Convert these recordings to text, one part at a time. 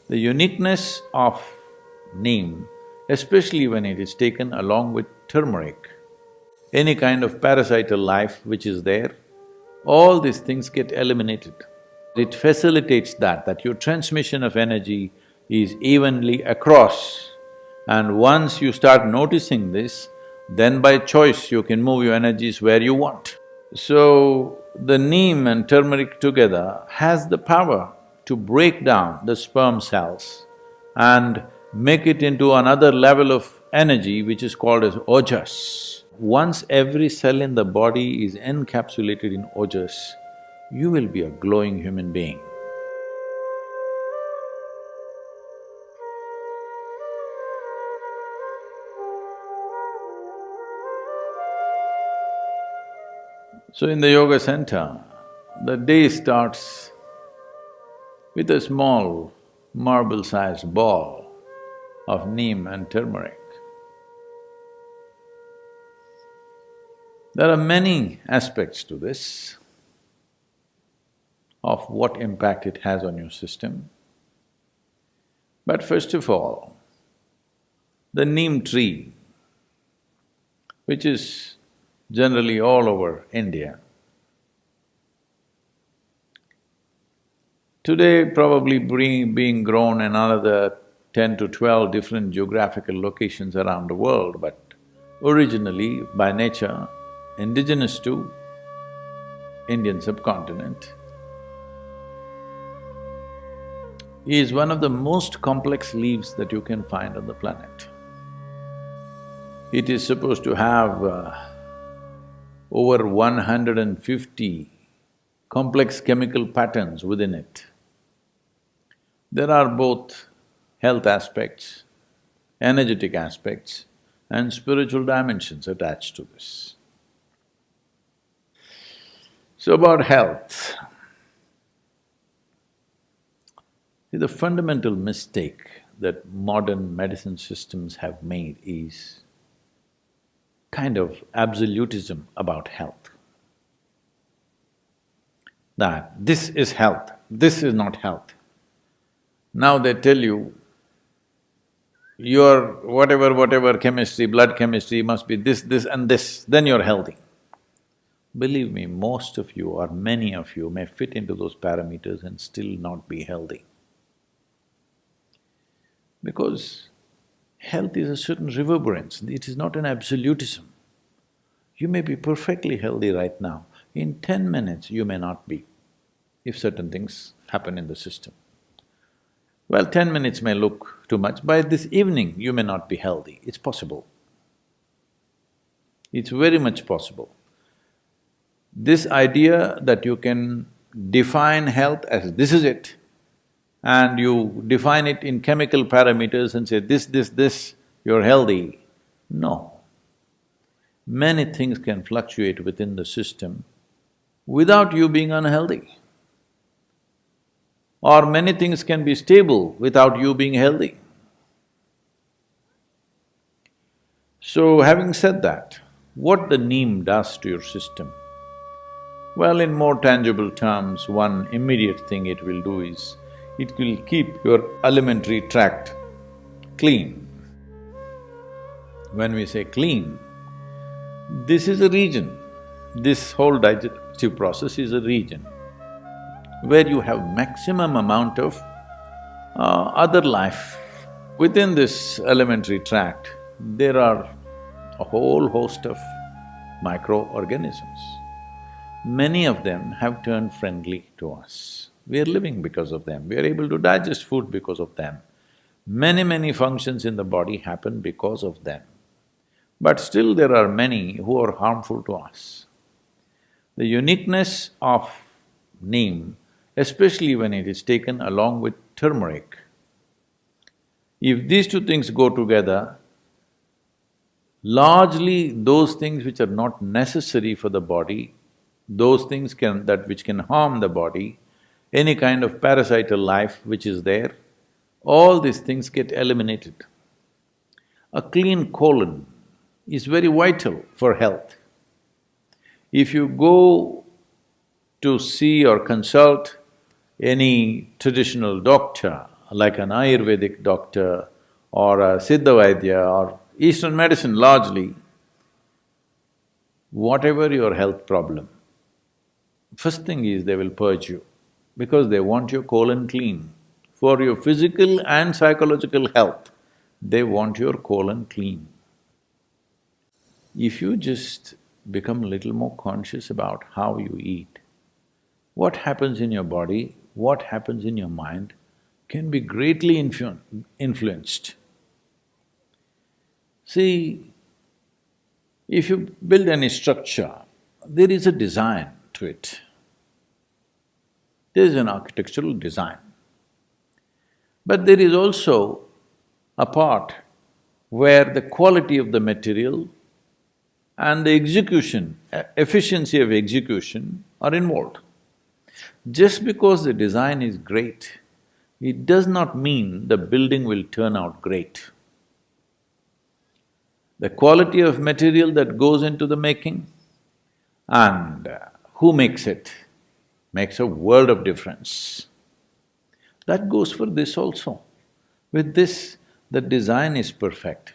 The uniqueness of neem, especially when it is taken along with turmeric, any kind of parasital life which is there, all these things get eliminated. It facilitates that your transmission of energy is evenly across. And once you start noticing this, then by choice you can move your energies where you want. So, the neem and turmeric together has the power to break down the sperm cells and make it into another level of energy which is called as ojas. Once every cell in the body is encapsulated in ojas, you will be a glowing human being. So in the yoga center, the day starts with a small marble-sized ball of neem and turmeric. There are many aspects to this, of what impact it has on your system. But first of all, the neem tree, which is generally all over India, today probably being grown in another 10 to 12 different geographical locations around the world, but originally, by nature, indigenous to Indian subcontinent, is one of the most complex leaves that you can find on the planet. It is supposed to have over 150 complex chemical patterns within it. There are both health aspects, energetic aspects, and spiritual dimensions attached to this. So about health, the fundamental mistake that modern medicine systems have made is kind of absolutism about health. That this is health, this is not health. Now they tell you, your whatever chemistry, blood chemistry must be this, this and this, then you're healthy. Believe me, most of you or many of you may fit into those parameters and still not be healthy. Because health is a certain reverberance, it is not an absolutism. You may be perfectly healthy right now, in 10 minutes you may not be, if certain things happen in the system. Well, 10 minutes may look too much, by this evening you may not be healthy, it's possible. It's very much possible. This idea that you can define health as this is it, and you define it in chemical parameters and say this, you're healthy. No. Many things can fluctuate within the system without you being unhealthy. Or many things can be stable without you being healthy. So having said that, what the neem does to your system? Well, in more tangible terms, one immediate thing it will do is, it will keep your alimentary tract clean. When we say clean, this is a region, this whole digestive process is a region where you have maximum amount of other life. Within this alimentary tract, there are a whole host of microorganisms. Many of them have turned friendly to us. We are living because of them, we are able to digest food because of them. Many functions in the body happen because of them. But still there are many who are harmful to us. The uniqueness of neem, especially when it is taken along with turmeric, if these two things go together, largely those things which are not necessary for the body, those things which can harm the body, any kind of parasital life which is there, all these things get eliminated. A clean colon is very vital for health. If you go to see or consult any traditional doctor like an Ayurvedic doctor or a Siddha Vaidya or Eastern medicine largely, whatever your health problem, first thing is they will purge you because they want your colon clean. For your physical and psychological health, they want your colon clean. If you just become a little more conscious about how you eat, what happens in your body, what happens in your mind can be greatly influenced. See, if you build any structure, there is a design to it. There is an architectural design. But there is also a part where the quality of the material and the execution, efficiency of execution are involved. Just because the design is great, it does not mean the building will turn out great. The quality of material that goes into the making and who makes it makes a world of difference. That goes for this also. With this, the design is perfect.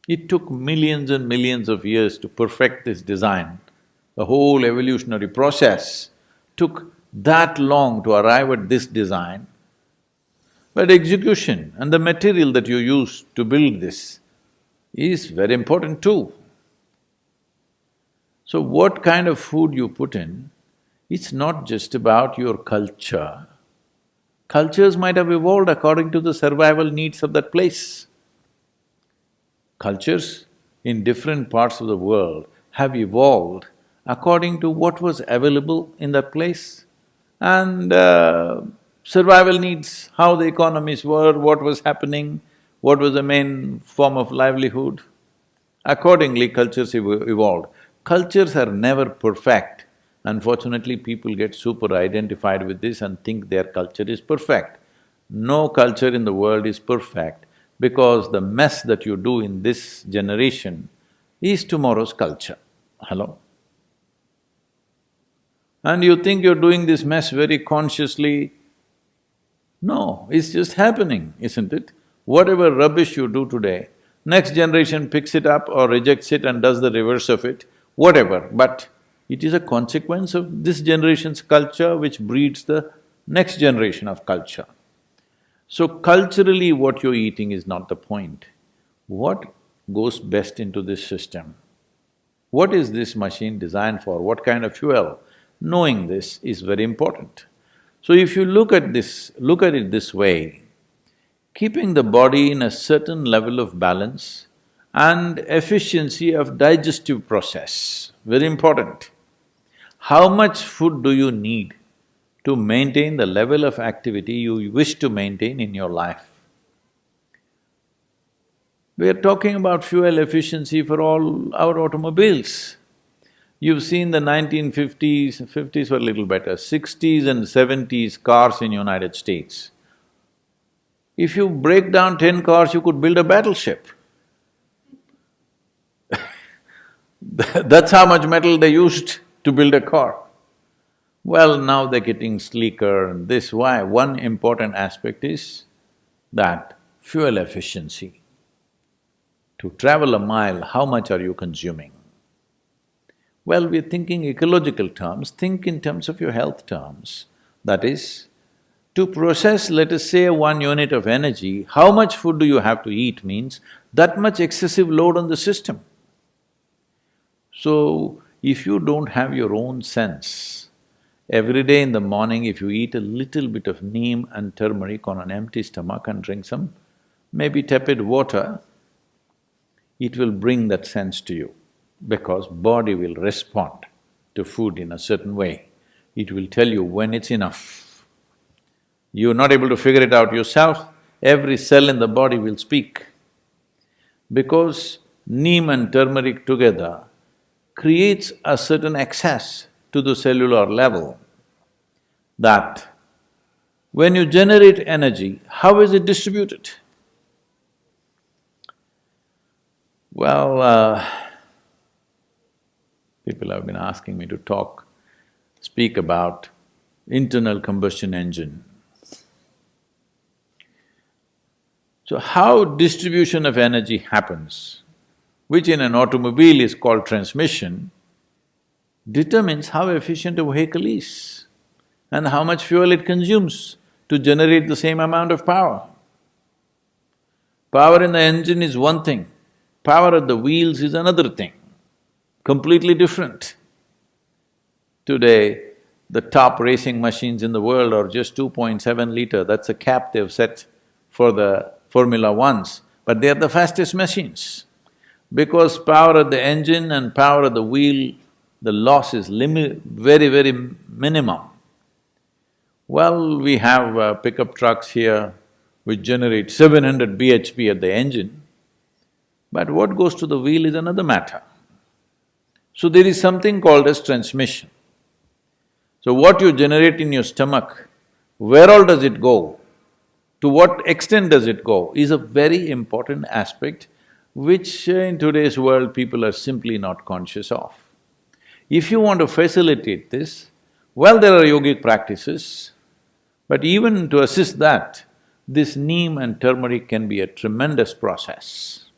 It took millions and millions of years to perfect this design. The whole evolutionary process took that long to arrive at this design. But execution and the material that you use to build this is very important too. So what kind of food you put in, it's not just about your culture. Cultures might have evolved according to the survival needs of that place. Cultures in different parts of the world have evolved according to what was available in that place and survival needs, how the economies were, what was happening, what was the main form of livelihood. Accordingly, cultures evolved. Cultures are never perfect. Unfortunately, people get super identified with this and think their culture is perfect. No culture in the world is perfect because the mess that you do in this generation is tomorrow's culture. Hello? And you think you're doing this mess very consciously. No, it's just happening, isn't it? Whatever rubbish you do today, next generation picks it up or rejects it and does the reverse of it, whatever, but it is a consequence of this generation's culture which breeds the next generation of culture. So culturally what you're eating is not the point. What goes best into this system? What is this machine designed for? What kind of fuel? Knowing this is very important. So if you look at it this way, keeping the body in a certain level of balance and efficiency of digestive process, very important. How much food do you need to maintain the level of activity you wish to maintain in your life? We are talking about fuel efficiency for all our automobiles. You've seen the 1950s, fifties were a little better, 60s and 70s cars in United States. If you break down 10 cars, you could build a battleship. That's how much metal they used to build a car. Well, now they're getting sleeker and this, why? One important aspect is that fuel efficiency. To travel a mile, how much are you consuming? Well, we're thinking ecological terms, think in terms of your health terms. That is, to process, let us say, 1 unit of energy, how much food do you have to eat means that much excessive load on the system. So, if you don't have your own sense, every day in the morning if you eat a little bit of neem and turmeric on an empty stomach and drink some maybe tepid water, it will bring that sense to you because body will respond to food in a certain way. It will tell you when it's enough. You're not able to figure it out yourself, every cell in the body will speak. Because neem and turmeric together creates a certain access to the cellular level that when you generate energy, how is it distributed? Well, people have been asking me to speak about internal combustion engine. So how distribution of energy happens, which in an automobile is called transmission, determines how efficient a vehicle is and how much fuel it consumes to generate the same amount of power. Power in the engine is one thing, power at the wheels is another thing, completely different. Today, the top racing machines in the world are just 2.7 liter, that's a cap they've set for the Formula Ones, but they are the fastest machines. Because power at the engine and power at the wheel, the loss is very minimum. Well, we have pickup trucks here which generate 700 bhp at the engine, but what goes to the wheel is another matter. So there is something called as transmission. So what you generate in your stomach, where all does it go, to what extent does it go, is a very important aspect which in today's world people are simply not conscious of. If you want to facilitate this, well, there are yogic practices, but even to assist that, this neem and turmeric can be a tremendous process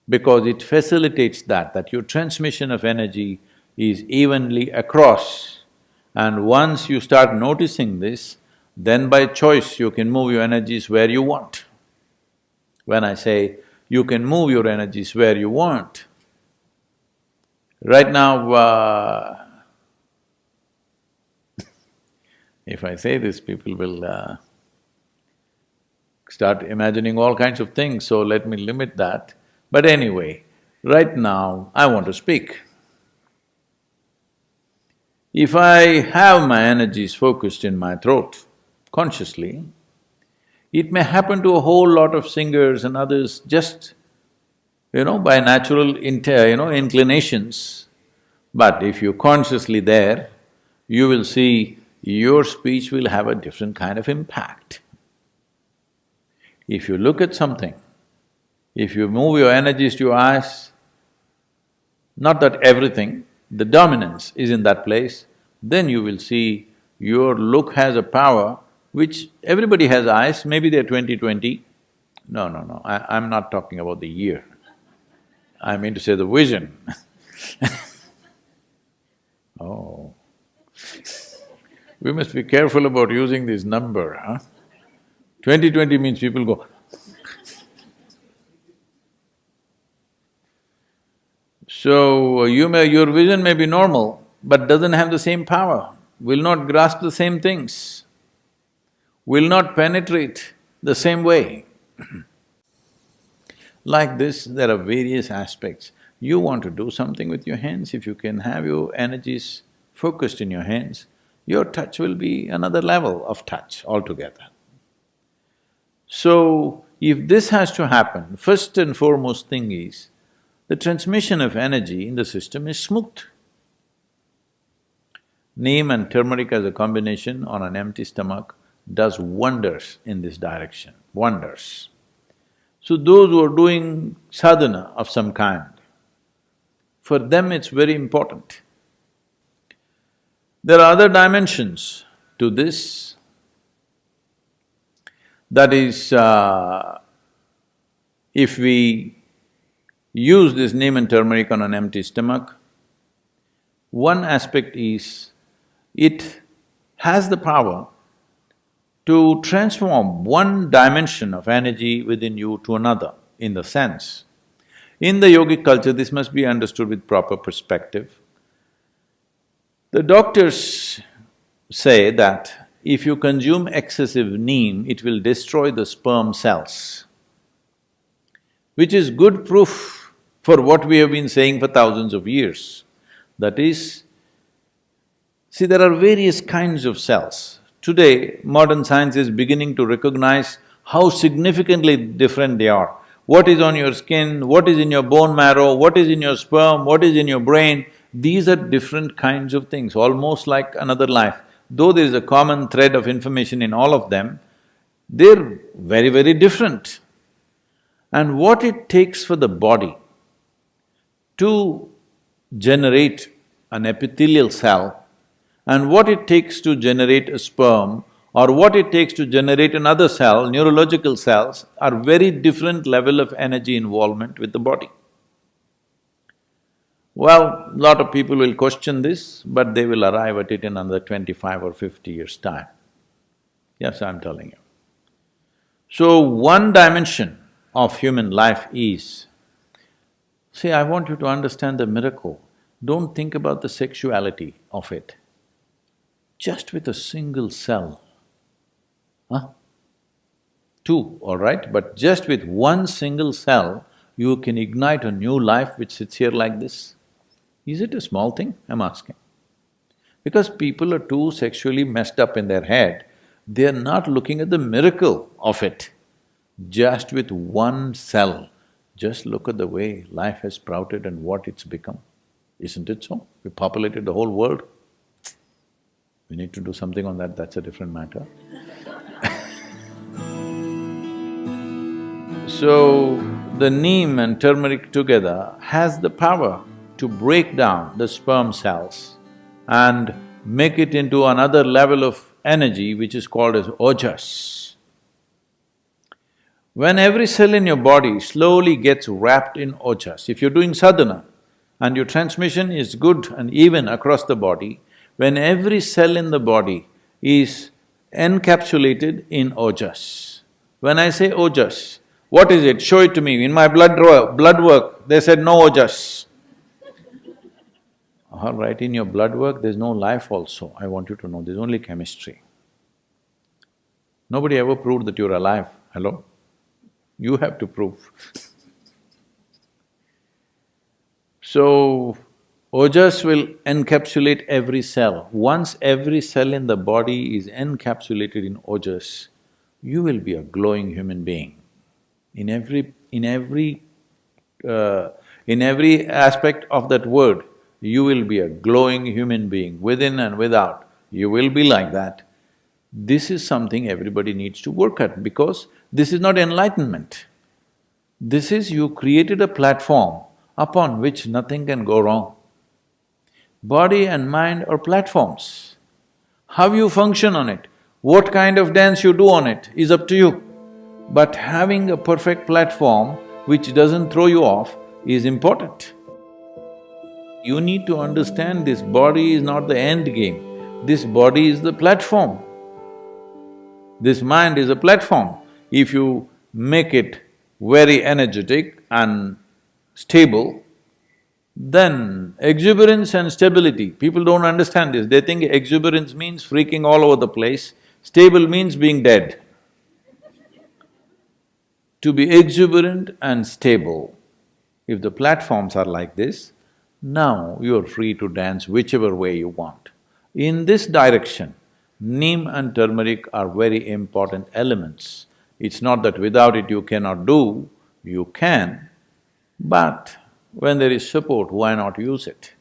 because it facilitates that your transmission of energy is evenly across. And once you start noticing this, then by choice you can move your energies where you want. When I say you can move your energies where you want, right now, if I say this, people will start imagining all kinds of things, so let me limit that. But anyway, right now I want to speak. If I have my energies focused in my throat, consciously, it may happen to a whole lot of singers and others just, by natural inclinations. But if you're consciously there, you will see your speech will have a different kind of impact. If you look at something, if you move your energies to your eyes, not that everything, the dominance is in that place, then you will see your look has a power which everybody has eyes, maybe they're 20/20. No, I'm not talking about the year. I mean to say the vision. Oh. We must be careful about using this number, huh? 20/20 means people go, so your vision may be normal, but doesn't have the same power, will not grasp the same things, will not penetrate the same way. Like this, there are various aspects. You want to do something with your hands, if you can have your energies focused in your hands, your touch will be another level of touch altogether. So, if this has to happen, first and foremost thing is, the transmission of energy in the system is smooth. Neem and turmeric as a combination on an empty stomach does wonders in this direction, wonders. So those who are doing sadhana of some kind, for them it's very important. There are other dimensions to this. That is, if we use this neem and turmeric on an empty stomach, one aspect is, it has the power to transform one dimension of energy within you to another, in the sense. In the yogic culture, this must be understood with proper perspective. The doctors say that if you consume excessive neem, it will destroy the sperm cells, which is good proof for what we have been saying for thousands of years. That is, see, there are various kinds of cells. Today, modern science is beginning to recognize how significantly different they are. What is on your skin, what is in your bone marrow, what is in your sperm, what is in your brain, these are different kinds of things, almost like another life. Though there is a common thread of information in all of them, they're very different. And what it takes for the body to generate an epithelial cell and what it takes to generate a sperm or what it takes to generate another cell, neurological cells, are very different level of energy involvement with the body. Well, lot of people will question this, but they will arrive at it in another 25 or 50 years' time. Yes, I'm telling you. So, one dimension of human life is… See, I want you to understand the miracle. Don't think about the sexuality of it. Just with a single cell, two, all right, but just with one single cell, you can ignite a new life which sits here like this. Is it a small thing? I'm asking. Because people are too sexually messed up in their head, they're not looking at the miracle of it. Just with one cell, just look at the way life has sprouted and what it's become. Isn't it so? We populated the whole world. We need to do something on that, that's a different matter. So, the neem and turmeric together has the power to break down the sperm cells and make it into another level of energy which is called as ojas. When every cell in your body slowly gets wrapped in ojas, if you're doing sadhana and your transmission is good and even across the body, when every cell in the body is encapsulated in ojas. When I say ojas, what is it? Show it to me. In my blood work, they said no ojas. All right, in your blood work, there's no life also, I want you to know, there's only chemistry. Nobody ever proved that you're alive, hello? You have to prove. So, ojas will encapsulate every cell. Once every cell in the body is encapsulated in ojas, you will be a glowing human being. In every aspect of that word, you will be a glowing human being, within and without, you will be like that. This is something everybody needs to work at because this is not enlightenment. This is you created a platform upon which nothing can go wrong. Body and mind are platforms. How you function on it, what kind of dance you do on it is up to you. But having a perfect platform which doesn't throw you off is important. You need to understand this body is not the end game, this body is the platform. This mind is a platform. If you make it very energetic and stable, then exuberance and stability, people don't understand this, they think exuberance means freaking all over the place, stable means being dead. To be exuberant and stable, if the platforms are like this, now you're free to dance whichever way you want. In this direction, neem and turmeric are very important elements. It's not that without it you cannot do, you can, but when there is support, why not use it?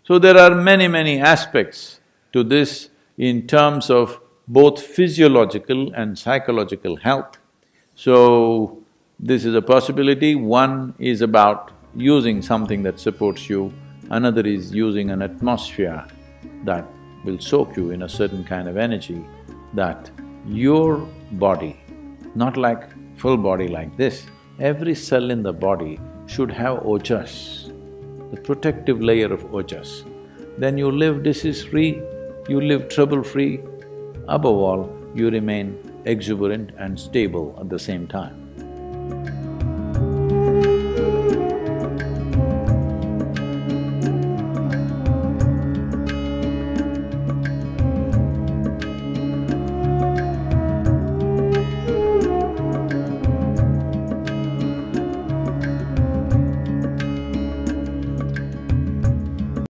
So there are many aspects to this in terms of both physiological and psychological health. So, this is a possibility. One is about using something that supports you, another is using an atmosphere that will soak you in a certain kind of energy, that your body, not like full body like this, every cell in the body should have ojas, the protective layer of ojas. Then you live disease-free, you live trouble-free, above all, you remain exuberant and stable at the same time.